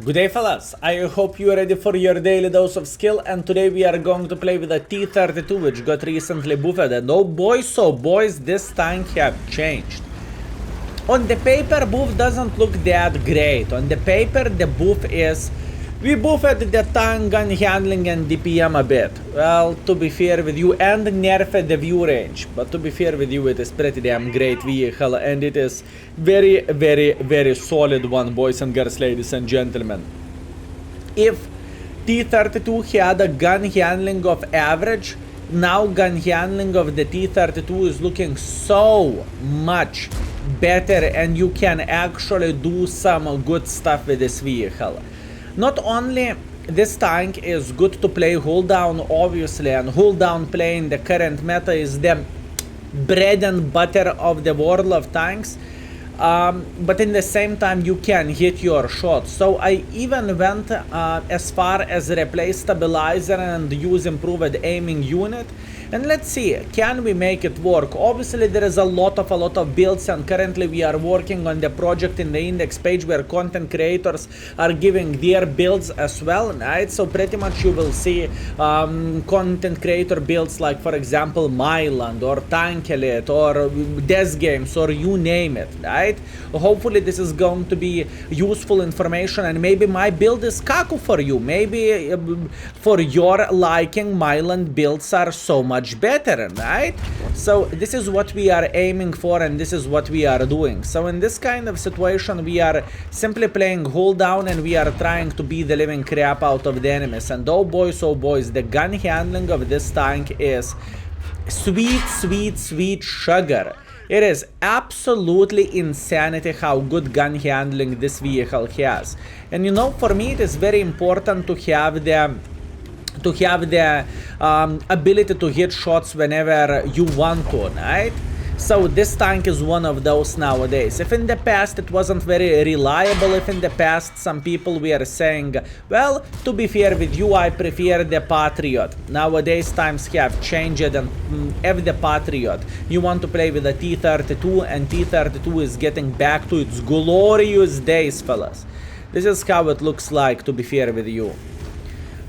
Good day fellas, I hope you are ready for your daily dose of skill, and today we are going to play with a T32 which got recently buffed, and oh boys, this tank have changed. On the paper buff doesn't look that great. On the paper the buff is, we buffed the tank gun handling and DPM a bit. Well, to be fair with you, and nerfed the view range. But to be fair with you, it is pretty damn great vehicle, and it is very solid one, boys and girls, ladies and gentlemen. If T32 had a gun handling of average, now gun handling of the T32 is looking so much better, and you can actually do some good stuff with this vehicle. Not only this tank is good to play hold down, obviously, and hold down play in the current meta is the bread and butter of the world of tanks, but in the same time you can hit your shots. So I even went as far as replace stabilizer and use improved aiming unit. And let's see, can we make it work? Obviously there is a lot of builds, and currently we are working on the project in the index page where content creators are giving their builds as well, right? So pretty much you will see content creator builds like, for example, Myland or Tank Elite or Death Games or you name it, right? Hopefully this is going to be useful information, and maybe my build is kaku for you. Maybe for your liking, Myland builds are so much better, right? So this is what we are aiming for, and this is what we are doing. So in this kind of situation we are simply playing hold down, and we are trying to beat the living crap out of the enemies. And oh boys, the gun handling of this tank is sweet sugar. It is absolutely insanity how good gun handling this vehicle has. And you know, for me it is very important to have the ability to hit shots whenever you want to, right? So this tank is one of those nowadays. If in the past it wasn't very reliable, if in the past some people were saying, well, to be fair with you, I prefer the Patriot. Nowadays times have changed, and if the Patriot, you want to play with a T32, and T32 is getting back to its glorious days, fellas. This is how it looks like, to be fair with you.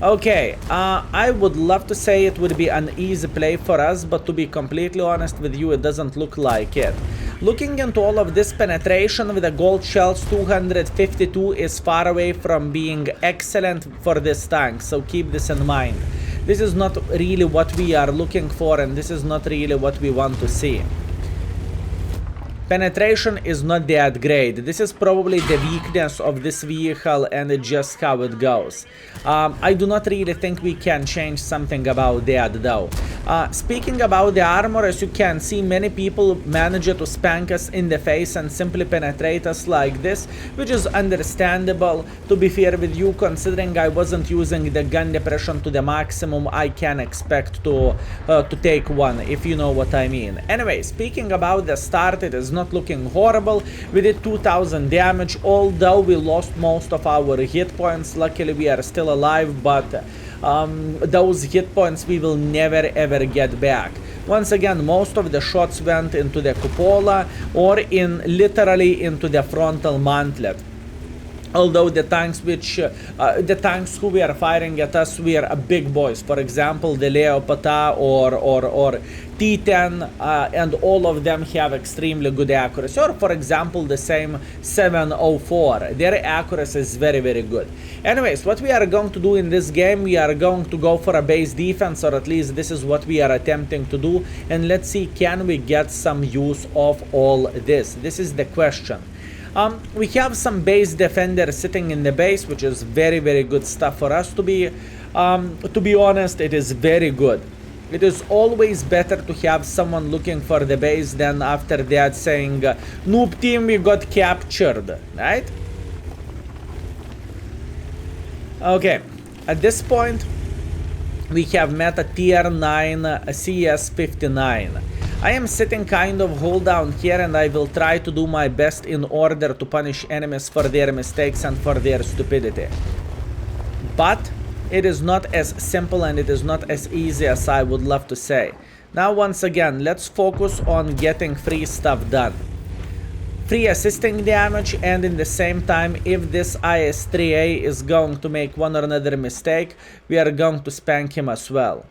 Okay, I would love to say it would be an easy play for us, but to be completely honest with you, it doesn't look like it. Looking into all of this, penetration with the gold shells 252 is far away from being excellent for this tank, so keep this in mind. This is not really what we are looking for, and this is not really what we want to see. Penetration is not that great. This is probably the weakness of this vehicle, and it's just how it goes. I do not really think we can change something about that though. Speaking about the armor, as you can see, many people manage to spank us in the face and simply penetrate us like this, which is understandable. To be fair with you, considering I wasn't using the gun depression to the maximum, I can expect to take one, if you know what I mean. Anyway, speaking about the start, it is not looking horrible. We did 2000 damage, although we lost most of our hit points. Luckily we are still alive, but those hit points we will never ever get back. Once again, most of the shots went into the cupola or literally into the frontal mantlet. Although the tanks who were firing at us were big boys, for example the Leopata or T10, and all of them have extremely good accuracy, or for example the same 704, their accuracy is very good. Anyways, what we are going to do in this game, we are going to go for a base defense, or at least this is what we are attempting to do, and let's see, can we get some use of all this? This is the question. We have some base defenders sitting in the base, which is very good stuff for us. To be honest, it is very good. It is always better to have someone looking for the base than after that saying, noob team, we got captured, right? Okay, at this point we have met a tier 9 CS59. I am sitting kind of hold down here, and I will try to do my best in order to punish enemies for their mistakes and for their stupidity. But it is not as simple, and it is not as easy as I would love to say. Now once again, let's focus on getting free stuff done. free assisting damage, and in the same time, if this IS-3A is going to make one or another mistake, we are going to spank him as well.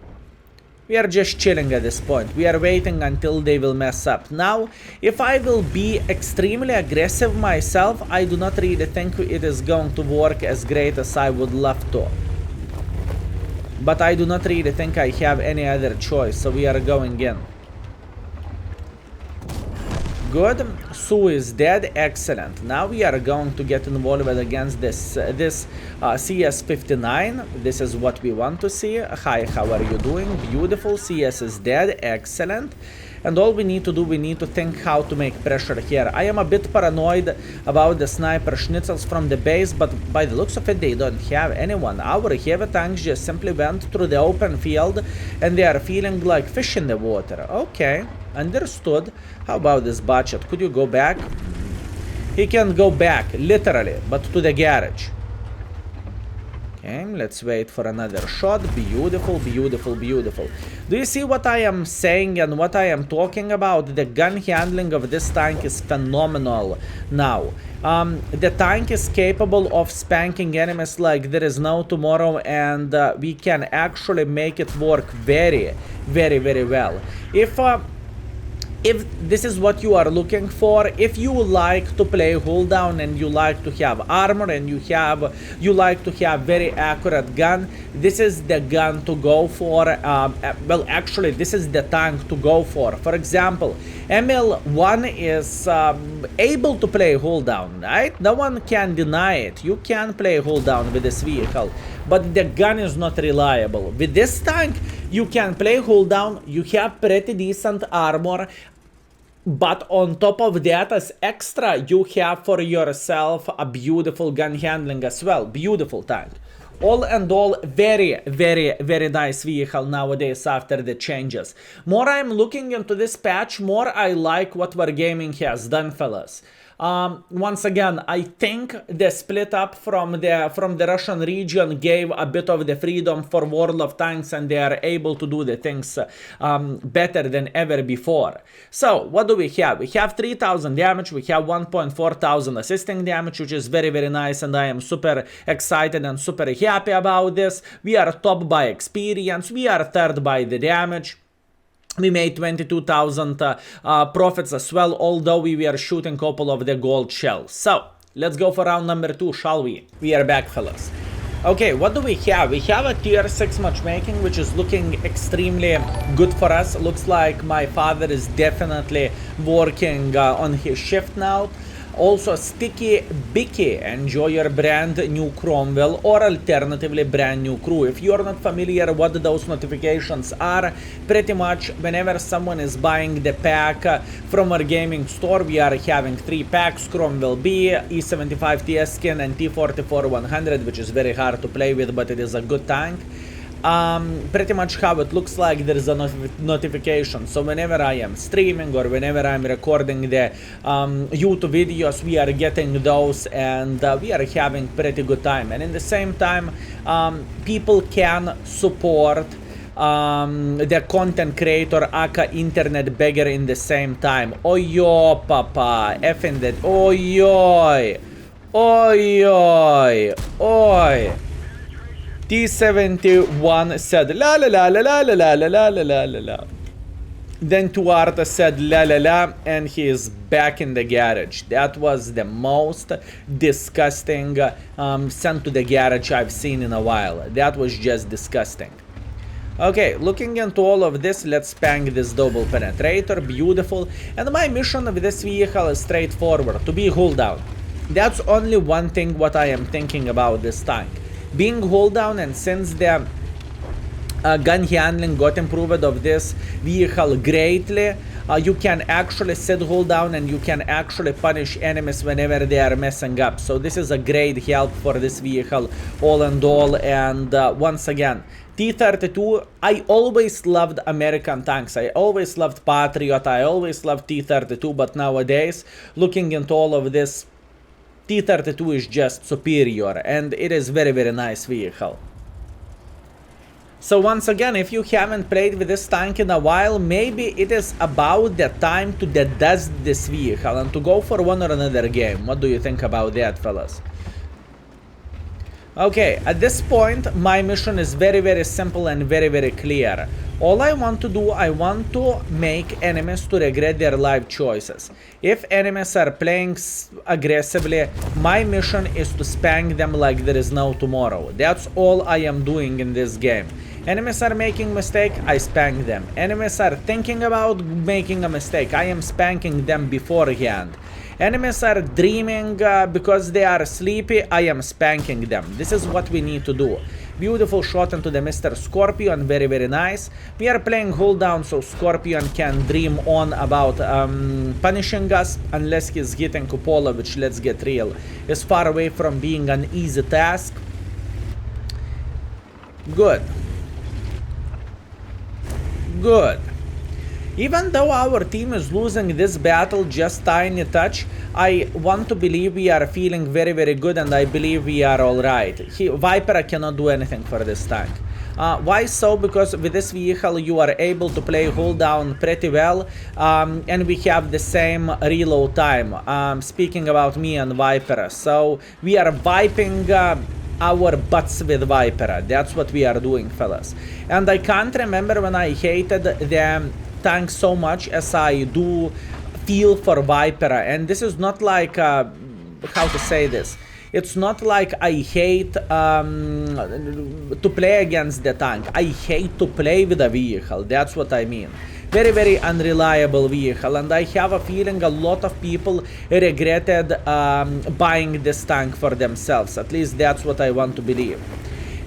We are just chilling at this point. We are waiting until they will mess up. Now, if I will be extremely aggressive myself, I do not really think it is going to work as great as I would love to. But I do not really think I have any other choice, so we are going in. Good. Sue is dead. Excellent. Now we are going to get involved against this CS59. This is what we want to see. Hi, how are you doing? Beautiful. CS is dead. Excellent. And all we need to do, we need to think how to make pressure here. I am a bit paranoid about the sniper schnitzels from the base, but by the looks of it, they don't have anyone. Our heavy tanks just simply went through the open field, and they are feeling like fish in the water. Okay, understood. How about this budget? Could you go back? He can go back, literally, but to the garage. Okay, let's wait for another shot. Beautiful, beautiful, beautiful. Do you see what I am saying and what I am talking about? The gun handling of this tank is phenomenal now. The tank is capable of spanking enemies like there is no tomorrow, and we can actually make it work very, very, very well. If this is what you are looking for, if you like to play hold down and you like to have armor and you like to have very accurate gun, this is the gun to go for. Well, actually, this is the tank to go for. For example, ML1 is able to play hold down, right? No one can deny it. You can play hold down with this vehicle, but the gun is not reliable. With this tank, you can play hold down, you have pretty decent armor, but on top of that, as extra, you have for yourself a beautiful gun handling as well. Beautiful tank. All and all, very, very, very nice vehicle nowadays after the changes. More I'm looking into this patch, more I like what Wargaming has done, fellas. Once again, I think the split up from the Russian region gave a bit of the freedom for World of Tanks, and they are able to do the things better than ever before. So, what do we have? We have 3000 damage, we have 1,400 assisting damage, which is very, very nice, and I am super excited and super happy about this. We are top by experience, we are third by the damage. We made 22,000 profits as well, although we were shooting a couple of the gold shells. So, let's go for round number 2, shall we? We are back, fellas. Okay, what do we have? We have a tier 6 matchmaking, which is looking extremely good for us. Looks like my father is definitely working on his shift now. Also, Sticky Bicky, enjoy your brand new Cromwell, or alternatively brand new crew. If you're not familiar what those notifications are, pretty much whenever someone is buying the pack from our gaming store, we are having 3 packs: Cromwell B, E75 TS skin, and T34 100, which is very hard to play with, but it is a good tank. Pretty much how it looks like, there is a notification. So whenever I am streaming or whenever I'm recording the YouTube videos, we are getting those, and we are having pretty good time. And in the same time, people can support the content creator aka internet beggar in the same time. Oyo papa, effing that. Oy, oy, oy, oy. T31 said la la la la la la la la la la la la. Then Tuarta said la la la, and he is back in the garage. That was the most disgusting sent to the garage I've seen in a while. That was just disgusting. Okay, looking into all of this, let's spank this double penetrator. Beautiful. And my mission with this vehicle is straightforward: to be hold down. That's only one thing what I am thinking about this tank. Being hold down, and since the gun handling got improved of this vehicle greatly, you can actually sit hold down and you can actually punish enemies whenever they are messing up. So this is a great help for this vehicle all and all. And once again, T32, I always loved American tanks. I always loved Patriot. I always loved T32, but nowadays, looking into all of this, T32 is just superior, and it is very, very nice vehicle. So once again, if you haven't played with this tank in a while, maybe it is about the time to dedust this vehicle and to go for one or another game. What do you think about that, fellas? Okay, at this point, my mission is very simple and very clear. All I want to do, I want to make enemies to regret their life choices. If enemies are playing aggressively, my mission is to spank them like there is no tomorrow. That's all I am doing in this game. Enemies are making mistake, I spank them. Enemies are thinking about making a mistake, I am spanking them beforehand. Enemies are dreaming because they are sleepy, I am spanking them. This is what we need to do. Beautiful shot into the Mr. Scorpion, very nice. We are playing hold down so Scorpion can dream on about punishing us unless he's hitting Cupola, which, let's get real, is far away from being an easy task. Good. Even though our team is losing this battle just tiny touch, I want to believe we are feeling very good, and I believe we are alright. Viper cannot do anything for this tank. Why so? Because with this vehicle you are able to play hold down pretty well, and we have the same reload time. Speaking about me and Viper, so we are wiping our butts with Viper. That's what we are doing, fellas. And I can't remember when I hated the tank so much as I do feel for Viper. And this is not like how to say this, it's not like I hate to play against the tank. I hate to play with a vehicle, that's what I mean. Very unreliable vehicle, and I have a feeling a lot of people regretted buying this tank for themselves. At least that's what I want to believe.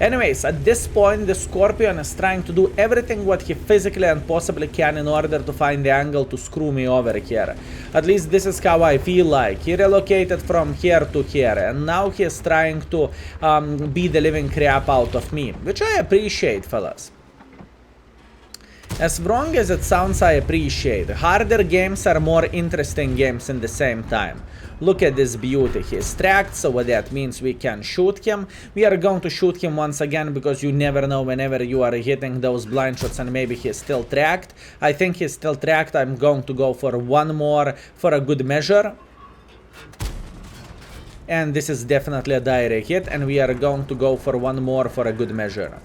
Anyways, at this point, the Scorpion is trying to do everything what he physically and possibly can in order to find the angle to screw me over here. At least this is how I feel like. He relocated from here to here, and now he is trying to beat the living crap out of me, which I appreciate, fellas. As wrong as it sounds, I appreciate. Harder games are more interesting games in the same time. Look at this beauty. He is tracked, so what that means, we can shoot him. We are going to shoot him once again, because you never know whenever you are hitting those blind shots, and maybe he is still tracked. I think he is still tracked. I'm going to go for one more for a good measure. And this is definitely a direct hit, and we are going to go for one more for a good measure.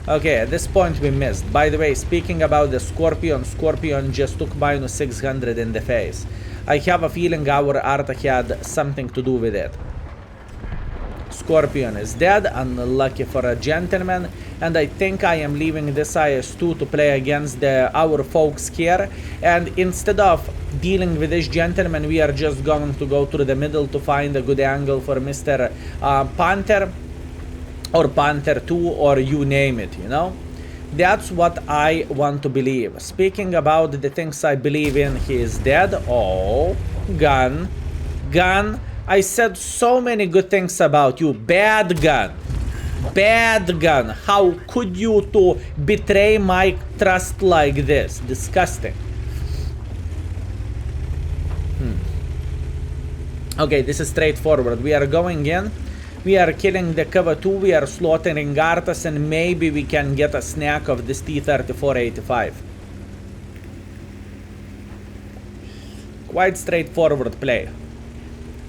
Okay, at this point we missed. By the way, speaking about the Scorpion, Scorpion just took minus 600 in the face. I have a feeling our art had something to do with it. Scorpion is dead, unlucky for a gentleman, and I think I am leaving this IS-2 to play against our folks here, and instead of dealing with this gentleman, we are just going to go through the middle to find a good angle for Mr. Panther. Or Panther 2, or you name it, you know? That's what I want to believe. Speaking about the things I believe in, he is dead. Oh, gun. I said so many good things about you. Bad gun. How could you to betray my trust like this? Disgusting. Okay, this is straightforward. We are going in. We are killing the cover 2, we are slaughtering Arthas, and maybe we can get a snack of this T3485. Quite straightforward play.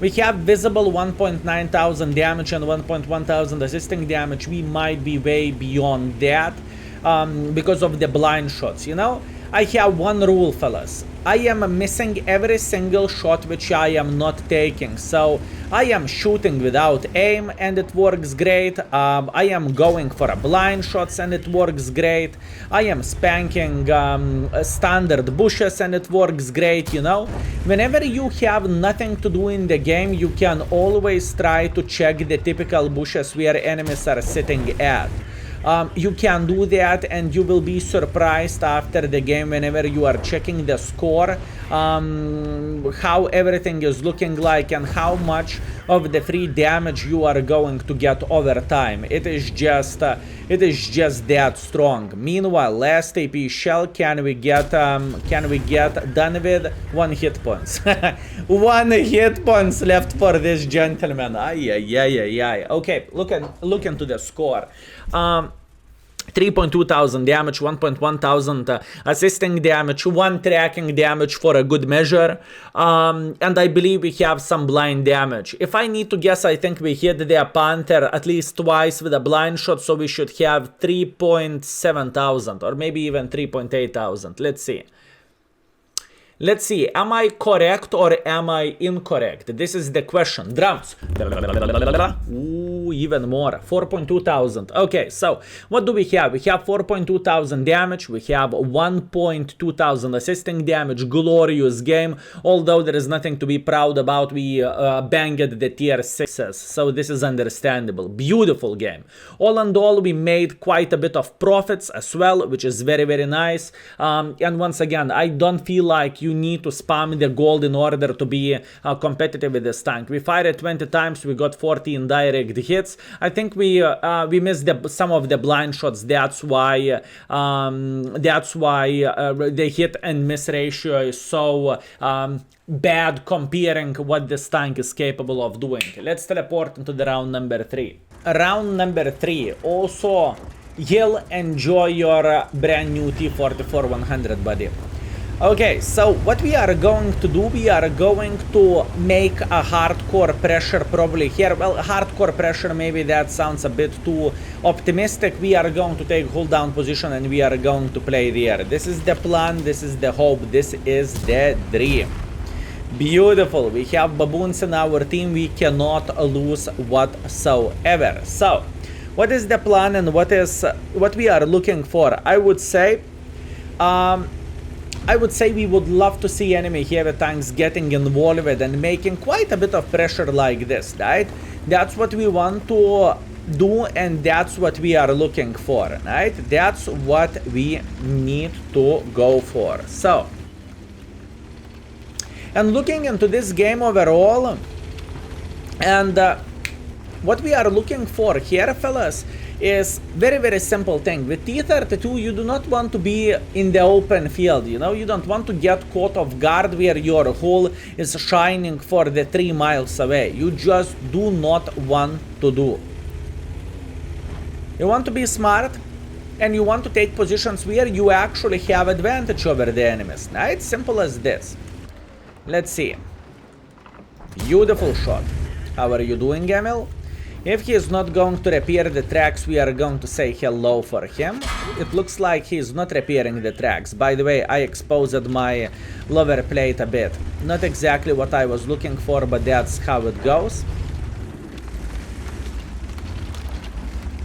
We have visible 1.9 thousand damage and 1.1 thousand assisting damage. We might be way beyond that because of the blind shots, you know? I have one rule, fellas. I am missing every single shot which I am not taking. So I am shooting without aim and it works great. I am going for a blind shots and it works great. I am spanking standard bushes and it works great, you know. Whenever you have nothing to do in the game, you can always try to check the typical bushes where enemies are sitting at. You can do that, and you will be surprised after the game whenever you are checking the score, how everything is looking like and how much of the free damage you are going to get over time. It is just that strong. Meanwhile, last AP shell, can we get done with 1 hit points? 1 hit points left for this gentleman. Ay. Okay, look into the score. 3.2 thousand damage, 1.1 thousand assisting damage, 1 tracking damage for a good measure, and I believe we have some blind damage. If I need to guess, I think we hit the Panther at least twice with a blind shot, so we should have 3.7 thousand or maybe even 3.8 thousand. Let's see, am I correct or am I incorrect? This is the question. Drums. Ooh, even more. 4.2 thousand. Okay, so what do we have? We have 4.2 thousand damage. We have 1.2 thousand assisting damage. Glorious game. Although there is nothing to be proud about, we banged the tier 6s. So this is understandable. Beautiful game. All in all, we made quite a bit of profits as well, which is very, very nice. And once again, I don't feel like you need to spam the gold in order to be competitive with this tank. We fired 20 times, we got 40 indirect hits. I think we missed some of the blind shots. That's why the hit and miss ratio is so bad comparing what this tank is capable of doing. Let's teleport into the round number 3. Round number 3. Also, you'll enjoy your brand new T34 buddy. Okay, so what we are going to do, we are going to make a hardcore pressure probably here. Well, hardcore pressure, maybe that sounds a bit too optimistic. We are going to take hold down position and we are going to play there. This is the plan, this is the hope, this is the dream. Beautiful, we have baboons in our team, we cannot lose whatsoever. So, what is the plan and what we are looking for? I would say we would love to see enemy heavy tanks getting involved and making quite a bit of pressure like this, right? That's what we want to do and that's what we are looking for, right? That's what we need to go for. So, and looking into this game overall, and what we are looking for here, fellas, is very, very simple thing. With T32, you do not want to be in the open field, you know? You don't want to get caught off guard where your hull is shining for the 3 miles away. You just do not want to do. You want to be smart, and you want to take positions where you actually have advantage over the enemies, right? Simple as this. Let's see. Beautiful shot. How are you doing, Emil? If he is not going to repair the tracks, we are going to say hello for him. It looks like he is not repairing the tracks. By the way, I exposed my lower plate a bit. Not exactly what I was looking for, but that's how it goes.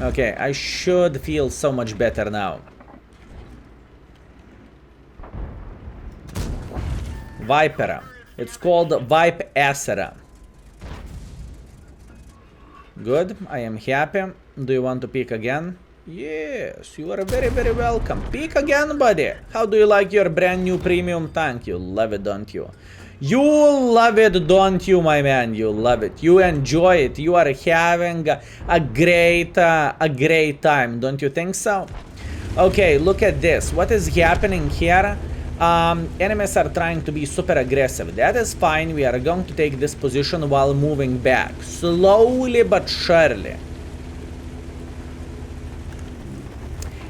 Okay, I should feel so much better now. Vipera. It's called Vipe Acera. Good, I am happy. Do you want to pick again? Yes, you are very, very welcome. Pick again, buddy. How do you like your brand new premium tank? You love it, don't you? You love it, don't you, my man? You love it. You enjoy it. You are having a great time, don't you think so? Okay, look at this. What is happening here? Enemies are trying to be super aggressive. That is fine. We are going to take this position while moving back. Slowly but surely.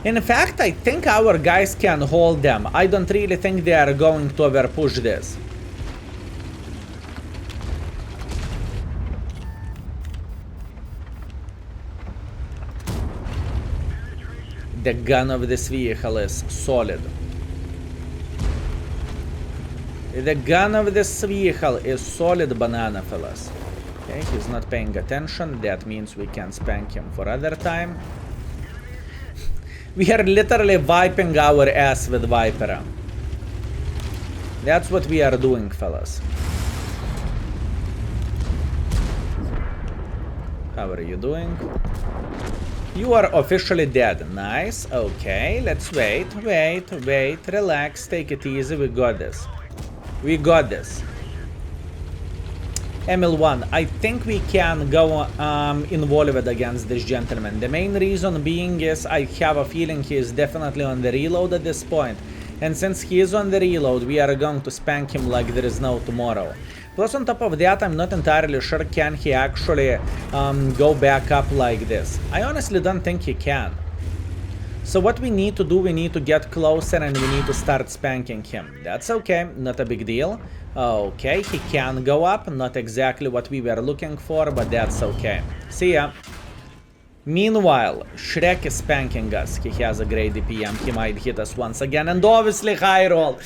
In fact, I think our guys can hold them. I don't really think they are going to overpush this. The gun of this vehicle is solid. The gun of this vehicle is solid banana, fellas. Okay, he's not paying attention. That means we can spank him for other time. We are literally wiping our ass with Vipera. That's what we are doing, fellas. How are you doing? You are officially dead. Nice. Okay, let's wait, relax, take it easy. We got this. We got this. ML1, I think we can go involved against this gentleman. The main reason being is I have a feeling he is definitely on the reload at this point. And since he is on the reload, we are going to spank him like there is no tomorrow. Plus on top of that, I'm not entirely sure can he actually go back up like this. I honestly don't think he can. So what we need to do, we need to get closer and we need to start spanking him. That's okay, not a big deal. Okay, he can go up, not exactly what we were looking for, but that's okay. See ya. Meanwhile, Shrek is spanking us. He has a great DPM, he might hit us once again, and obviously high roll.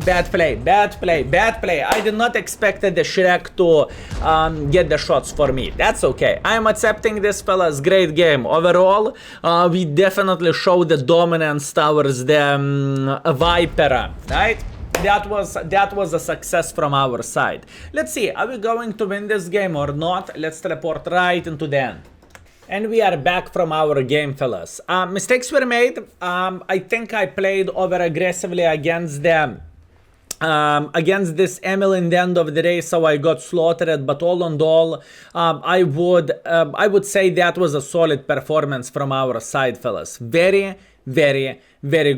Bad play. I did not expect the Shrek to get the shots for me. That's okay. I'm accepting this, fellas. Great game. Overall, we definitely showed the dominance towards the Viper, right? That was a success from our side. Let's see, are we going to win this game or not? Let's teleport right into the end. And we are back from our game, fellas. Mistakes were made. I think I played over aggressively against them. Against this Emil in the end of the day, so I got slaughtered, but all in all, I would say that was a solid performance from our side, fellas. Very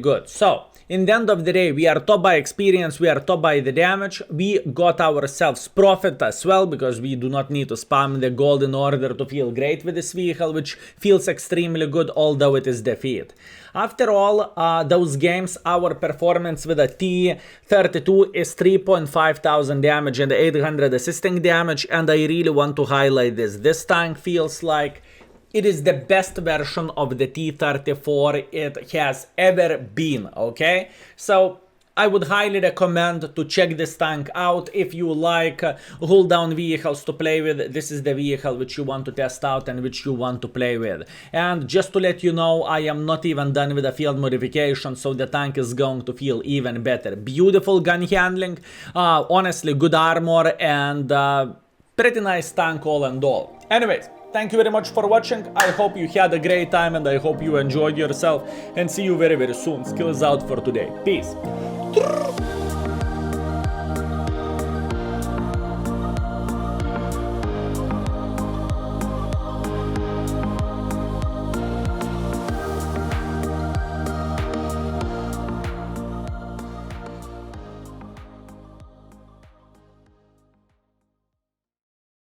good. So in the end of the day, we are top by experience, we are top by the damage. We got ourselves profit as well, because we do not need to spam the gold in order to feel great with this vehicle, which feels extremely good, although it is defeat. After all those games, our performance with a T32 is 3,500 damage and 800 assisting damage, and I really want to highlight this. This tank feels like it is the best version of the T34 it has ever been, okay? So I would highly recommend to check this tank out if you like hold down vehicles to play with. This is the vehicle which you want to test out and which you want to play with. And just to let you know, I am not even done with the field modification, so the tank is going to feel even better. Beautiful gun handling, honestly good armor, and pretty nice tank all and all. Anyways, thank you very much for watching. I hope you had a great time and I hope you enjoyed yourself, and see you very soon. Skills out for today. Peace.